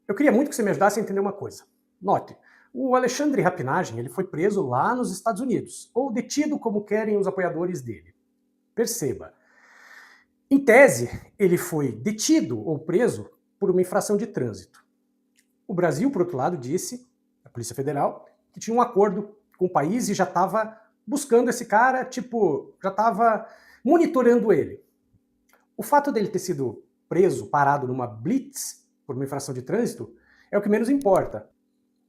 Eu queria muito que você me ajudasse a entender uma coisa. Note, o Alexandre Rapinagem ele foi preso lá nos Estados Unidos, ou detido como querem os apoiadores dele. Perceba, em tese, ele foi detido ou preso por uma infração de trânsito. O Brasil, por outro lado, disse, a Polícia Federal, que tinha um acordo com o país e já estava buscando esse cara, já estava monitorando ele. O fato dele ter sido preso, parado numa blitz, por uma infração de trânsito, é o que menos importa.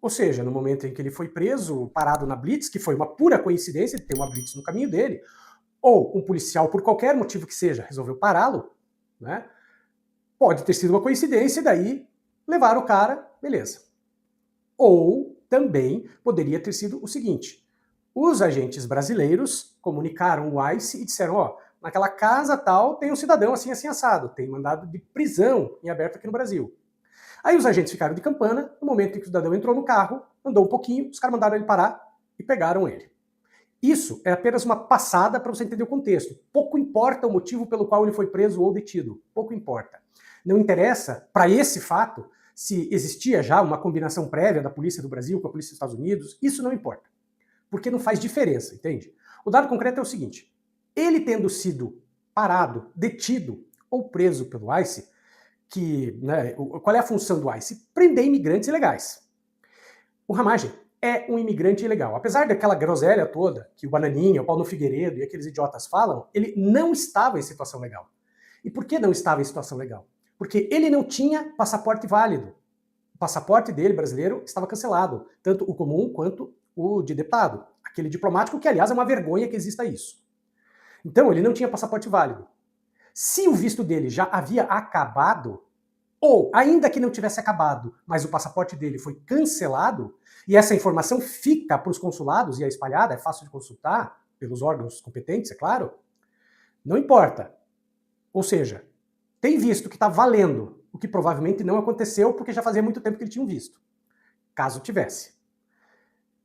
Ou seja, no momento em que ele foi preso, parado na blitz, que foi uma pura coincidência de ter uma blitz no caminho dele, ou um policial, por qualquer motivo que seja, resolveu pará-lo, né? Pode ter sido uma coincidência e daí levaram o cara, beleza. Ou também poderia ter sido o seguinte: os agentes brasileiros comunicaram o ICE e disseram, ó, naquela casa tal tem um cidadão assim, assim, assado, tem mandado de prisão em aberto aqui no Brasil. Aí os agentes ficaram de campana, no momento em que o cidadão entrou no carro, andou um pouquinho, os caras mandaram ele parar e pegaram ele. Isso é apenas uma passada para você entender o contexto. Pouco importa o motivo pelo qual ele foi preso ou detido. Pouco importa. Não interessa, para esse fato, se existia já uma combinação prévia da polícia do Brasil com a polícia dos Estados Unidos. Isso não importa. Porque não faz diferença, entende? O dado concreto é o seguinte: ele tendo sido parado, detido ou preso pelo ICE, qual é a função do ICE? Prender imigrantes ilegais. O Ramagem é um imigrante ilegal. Apesar daquela groselha toda que o Bananinha, o Paulo Figueiredo e aqueles idiotas falam, ele não estava em situação legal. E por que não estava em situação legal? Porque ele não tinha passaporte válido. O passaporte dele, brasileiro, estava cancelado. Tanto o comum quanto o de deputado. Aquele diplomático que, aliás, é uma vergonha que exista isso. Então, ele não tinha passaporte válido. Se o visto dele já havia acabado, ou ainda que não tivesse acabado, mas o passaporte dele foi cancelado, e essa informação fica para os consulados e é espalhada, é fácil de consultar pelos órgãos competentes, é claro, não importa. Ou seja, tem visto que está valendo, o que provavelmente não aconteceu porque já fazia muito tempo que ele tinha um visto, caso tivesse.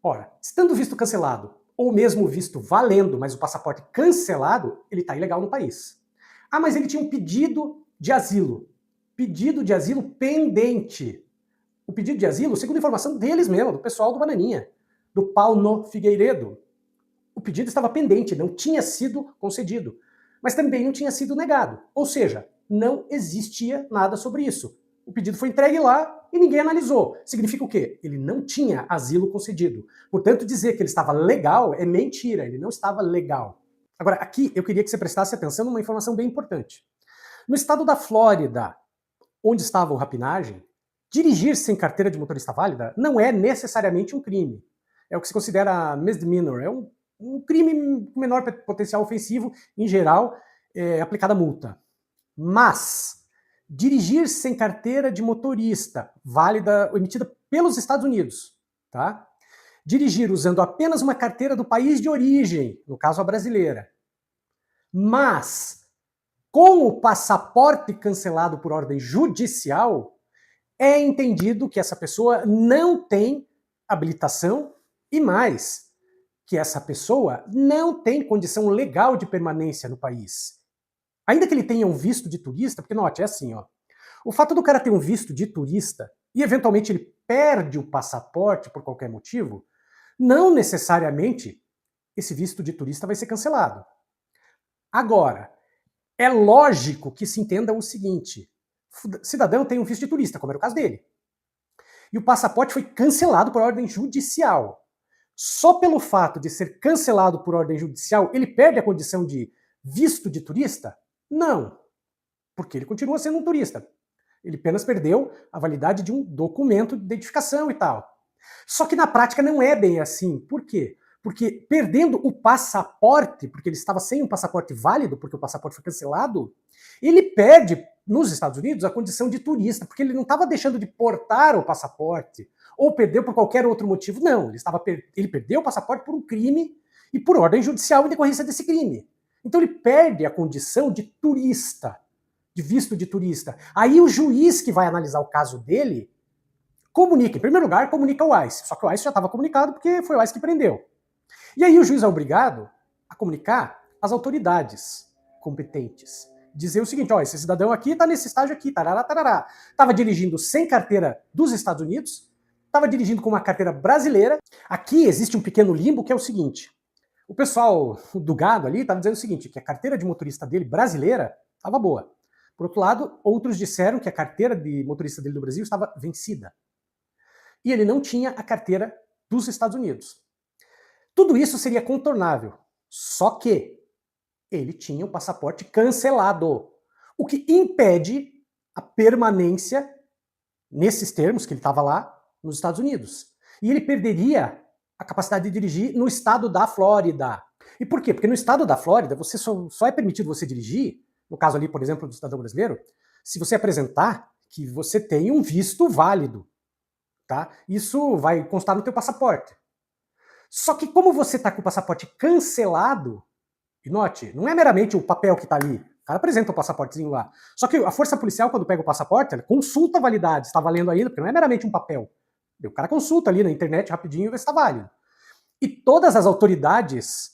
Ora, estando o visto cancelado, ou mesmo o visto valendo, mas o passaporte cancelado, ele está ilegal no país. Ah, mas ele tinha um pedido de asilo. Pedido de asilo pendente. O pedido de asilo, segundo a informação deles mesmo, do pessoal do Bananinha, do Paulo Figueiredo. O pedido estava pendente, não tinha sido concedido. Mas também não tinha sido negado. Ou seja, não existia nada sobre isso. O pedido foi entregue lá e ninguém analisou. Significa o quê? Ele não tinha asilo concedido. Portanto, dizer que ele estava legal é mentira, ele não estava legal. Agora, aqui eu queria que você prestasse atenção numa informação bem importante. No estado da Flórida, onde estava o Rapinagem, dirigir sem carteira de motorista válida não é necessariamente um crime. É o que se considera misdemeanor, é um crime com menor potencial ofensivo, em geral, aplicada a multa. Mas dirigir sem carteira de motorista válida, emitida pelos Estados Unidos, tá? Dirigir usando apenas uma carteira do país de origem, no caso a brasileira, mas com o passaporte cancelado por ordem judicial, é entendido que essa pessoa não tem habilitação e mais, que essa pessoa não tem condição legal de permanência no país. Ainda que ele tenha um visto de turista, porque note, é assim, ó, o fato do cara ter um visto de turista e eventualmente ele perde o passaporte por qualquer motivo, não necessariamente esse visto de turista vai ser cancelado. Agora, é lógico que se entenda o seguinte: o cidadão tem um visto de turista, como era o caso dele. E o passaporte foi cancelado por ordem judicial. Só pelo fato de ser cancelado por ordem judicial, ele perde a condição de visto de turista? Não. Porque ele continua sendo um turista. Ele apenas perdeu a validade de um documento de identificação e tal. Só que na prática não é bem assim. Por quê? Porque perdendo o passaporte, porque ele estava sem um passaporte válido, porque o passaporte foi cancelado, ele perde, nos Estados Unidos, a condição de turista, porque ele não estava deixando de portar o passaporte, ou perdeu por qualquer outro motivo. Não, ele perdeu o passaporte por um crime e por ordem judicial em decorrência desse crime. Então ele perde a condição de turista, de visto de turista. Aí o juiz que vai analisar o caso dele comunica, em primeiro lugar, comunica o ICE. Só que o ICE já estava comunicado porque foi o ICE que prendeu. E aí o juiz é obrigado a comunicar às autoridades competentes. dizer o seguinte, ó, esse cidadão aqui está nesse estágio aqui, tarará, tarará. Estava dirigindo sem carteira dos Estados Unidos, estava dirigindo com uma carteira brasileira. Aqui existe um pequeno limbo que é o seguinte, o pessoal do gado ali estava dizendo o seguinte, que a carteira de motorista dele brasileira estava boa. Por outro lado, outros disseram que a carteira de motorista dele do Brasil estava vencida. E ele não tinha a carteira dos Estados Unidos. Tudo isso seria contornável, só que ele tinha o passaporte cancelado, o que impede a permanência nesses termos que ele estava lá nos Estados Unidos. E ele perderia a capacidade de dirigir no estado da Flórida. E por quê? Porque no estado da Flórida você só é permitido você dirigir, no caso ali, por exemplo, do cidadão brasileiro, se você apresentar que você tem um visto válido. Tá? Isso vai constar no teu passaporte. Só que como você está com o passaporte cancelado, e note, não é meramente o papel que está ali, o cara apresenta o passaportezinho lá. Só que a força policial, quando pega o passaporte, ela consulta a validade, está valendo ainda, porque não é meramente um papel. O cara consulta ali na internet rapidinho e vê se está válido. E todas as autoridades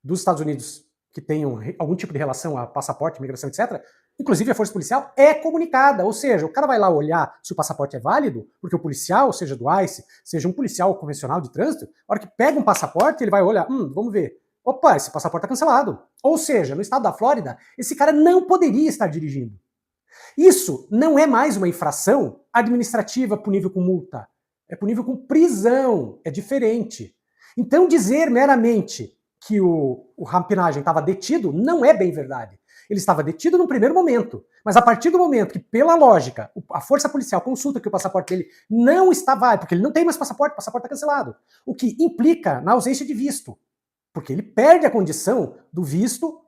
dos Estados Unidos que tenham algum tipo de relação a passaporte, imigração, etc., inclusive a força policial, é comunicada. Ou seja, o cara vai lá olhar se o passaporte é válido, porque o policial, seja do ICE, seja um policial convencional de trânsito, a hora que pega um passaporte, ele vai olhar, vamos ver. Opa, esse passaporte está cancelado. Ou seja, no estado da Flórida, esse cara não poderia estar dirigindo. Isso não é mais uma infração administrativa punível com multa. É punível com prisão. É diferente. Então dizer meramente que o Rapinagem estava detido não é bem verdade. Ele estava detido no primeiro momento, mas a partir do momento que, pela lógica, a força policial consulta que o passaporte dele não está válido, porque ele não tem mais passaporte, o passaporte está cancelado, o que implica na ausência de visto, porque ele perde a condição do visto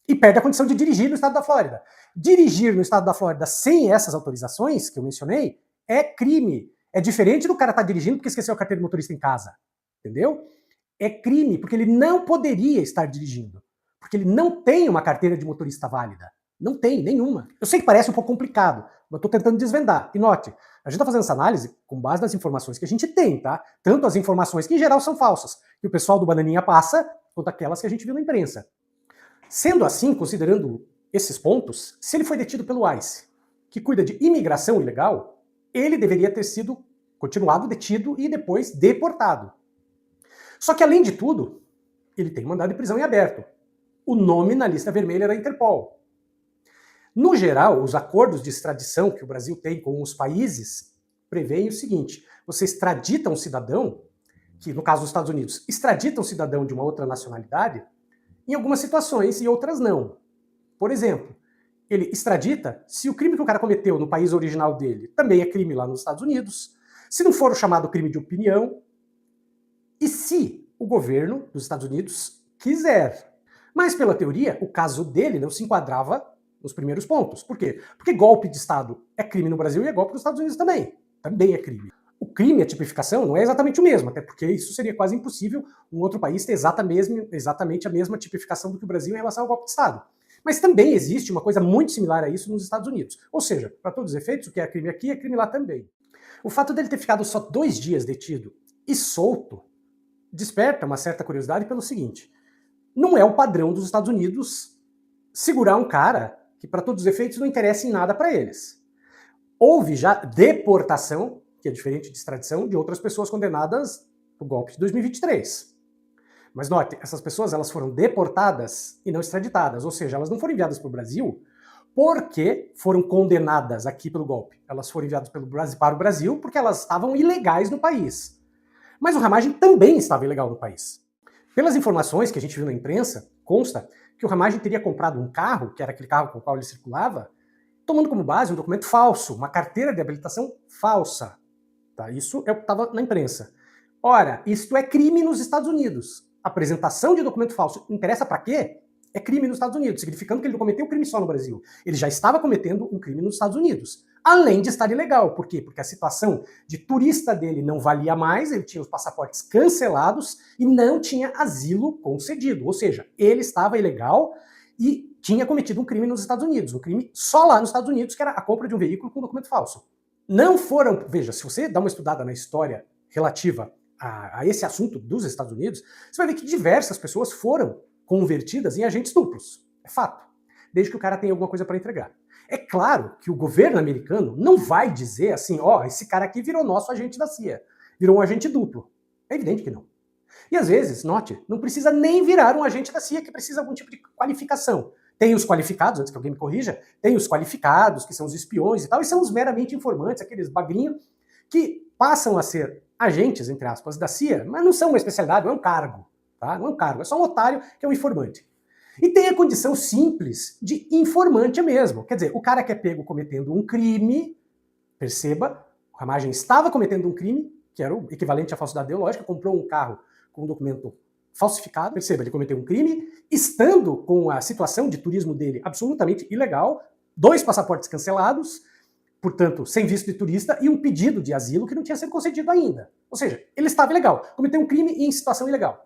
e perde a condição de dirigir no estado da Flórida. Dirigir no estado da Flórida sem essas autorizações que eu mencionei é crime. É diferente do cara estar dirigindo porque esqueceu a carteira de motorista em casa, entendeu? É crime, porque ele não poderia estar dirigindo. Porque ele não tem uma carteira de motorista válida. Não tem, nenhuma. Eu sei que parece um pouco complicado, mas eu estou tentando desvendar. E note, a gente está fazendo essa análise com base nas informações que a gente tem, tá? Tanto as informações que em geral são falsas, que o pessoal do Bananinha passa, quanto aquelas que a gente viu na imprensa. Sendo assim, considerando esses pontos, se ele foi detido pelo ICE, que cuida de imigração ilegal, ele deveria ter sido continuado detido e depois deportado. Só que, além de tudo, ele tem mandado de prisão em aberto. O nome na lista vermelha é da Interpol. No geral, os acordos de extradição que o Brasil tem com os países prevêem o seguinte: você extradita um cidadão, que no caso dos Estados Unidos, extradita um cidadão de uma outra nacionalidade, em algumas situações e outras não. Por exemplo, ele extradita se o crime que o cara cometeu no país original dele também é crime lá nos Estados Unidos, se não for o chamado crime de opinião, e se o governo dos Estados Unidos quiser. Mas, pela teoria, o caso dele não se enquadrava nos primeiros pontos. Por quê? Porque golpe de Estado é crime no Brasil e é golpe nos Estados Unidos também. Também é crime. O crime, a tipificação, não é exatamente o mesmo, até porque isso seria quase impossível um outro país ter exatamente a mesma tipificação do que o Brasil em relação ao golpe de Estado. Mas também existe uma coisa muito similar a isso nos Estados Unidos. Ou seja, para todos os efeitos, o que é crime aqui é crime lá também. O fato dele ter ficado só 2 dias detido e solto desperta uma certa curiosidade pelo seguinte: não é o padrão dos Estados Unidos segurar um cara que, para todos os efeitos, não interessa em nada para eles. Houve já deportação, que é diferente de extradição, de outras pessoas condenadas no golpe de 2023. Mas note, essas pessoas elas foram deportadas e não extraditadas, ou seja, elas não foram enviadas para o Brasil porque foram condenadas aqui pelo golpe. Elas foram enviadas para o Brasil porque elas estavam ilegais no país. Mas o Ramagem também estava ilegal no país. Pelas informações que a gente viu na imprensa, consta que o Ramagem teria comprado um carro, que era aquele carro com o qual ele circulava, tomando como base um documento falso, uma carteira de habilitação falsa. Tá? Isso é o que estava na imprensa. Ora, isto é crime nos Estados Unidos. Apresentação de documento falso interessa para quê? É crime nos Estados Unidos, significando que ele não cometeu crime só no Brasil. Ele já estava cometendo um crime nos Estados Unidos. Além de estar ilegal. Por quê? Porque a situação de turista dele não valia mais, ele tinha os passaportes cancelados e não tinha asilo concedido. Ou seja, ele estava ilegal e tinha cometido um crime nos Estados Unidos. Um crime só lá nos Estados Unidos, que era a compra de um veículo com documento falso. Não foram... Veja, se você dá uma estudada na história relativa a esse assunto dos Estados Unidos, você vai ver que diversas pessoas foram convertidas em agentes duplos. É fato. desde que o cara tenha alguma coisa para entregar. É claro que o governo americano não vai dizer assim, ó, esse cara aqui virou nosso agente da CIA, virou um agente duplo. É evidente que não. E às vezes, note, não precisa nem virar um agente da CIA que precisa de algum tipo de qualificação. Tem os qualificados, antes que alguém me corrija, tem os qualificados, que são os espiões e tal, e são os meramente informantes, aqueles bagrinhos que passam a ser agentes, entre aspas, da CIA, mas não são uma especialidade, não é um cargo, tá? Não é um cargo, é só um otário que é um informante. E tem a condição simples de informante mesmo. Quer dizer, o cara que é pego cometendo um crime, perceba, o Ramagem estava cometendo um crime, que era o equivalente à falsidade ideológica, comprou um carro com um documento falsificado, perceba, ele cometeu um crime, estando com a situação de turismo dele absolutamente ilegal, 2 passaportes cancelados, portanto, sem visto de turista, e um pedido de asilo que não tinha sido concedido ainda. Ou seja, ele estava ilegal, cometeu um crime em situação ilegal.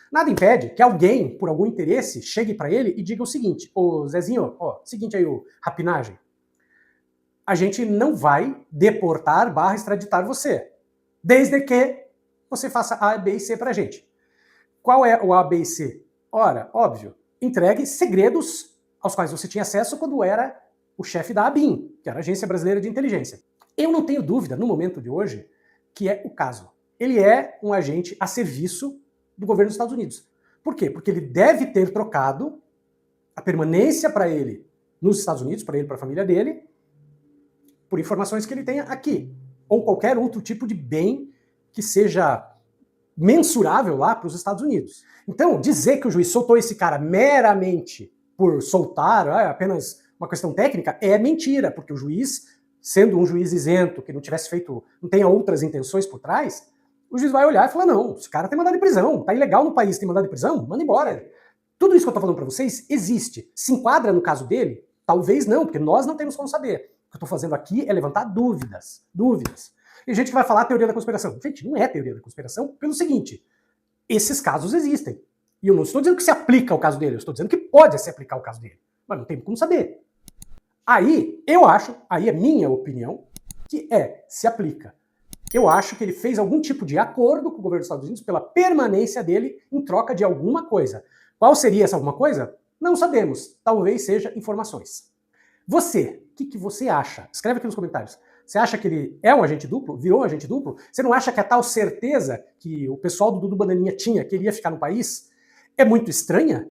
Nada impede que alguém, por algum interesse, chegue para ele e diga o seguinte, ô Zezinho, ó, seguinte aí o Rapinagem, a gente não vai deportar / extraditar você, desde que você faça A, B e C pra gente. Qual é o A, B e C? Ora, óbvio, entregue segredos aos quais você tinha acesso quando era o chefe da ABIN, que era a Agência Brasileira de Inteligência. Eu não tenho dúvida, no momento de hoje, que é o caso. Ele é um agente a serviço do governo dos Estados Unidos. Por quê? Porque ele deve ter trocado a permanência para ele nos Estados Unidos, para ele e para a família dele, por informações que ele tenha aqui, ou qualquer outro tipo de bem que seja mensurável lá para os Estados Unidos. Então, dizer que o juiz soltou esse cara meramente por soltar, apenas uma questão técnica, é mentira, porque o juiz, sendo um juiz isento, que não tivesse feito, não tenha outras intenções por trás, o juiz vai olhar e falar, não, esse cara tem mandado de prisão, tá ilegal no país, tem mandado de prisão, manda embora. Tudo isso que eu tô falando para vocês existe. Se enquadra no caso dele? Talvez não, porque nós não temos como saber. O que eu tô fazendo aqui é levantar dúvidas. E gente que vai falar teoria da conspiração. Gente, não é teoria da conspiração pelo seguinte, esses casos existem. E eu não estou dizendo que se aplica ao caso dele, eu estou dizendo que pode se aplicar ao caso dele. Mas não tem como saber. Aí, eu acho, aí é minha opinião, que se aplica. Eu acho que ele fez algum tipo de acordo com o governo dos Estados Unidos pela permanência dele em troca de alguma coisa. Qual seria essa alguma coisa? Não sabemos. Talvez seja informações. Você, o que você acha? Escreve aqui nos comentários. Você acha que ele é um agente duplo? Virou um agente duplo? Você não acha que a tal certeza que o pessoal do Dudu Bananinha tinha que ele ia ficar no país é muito estranha?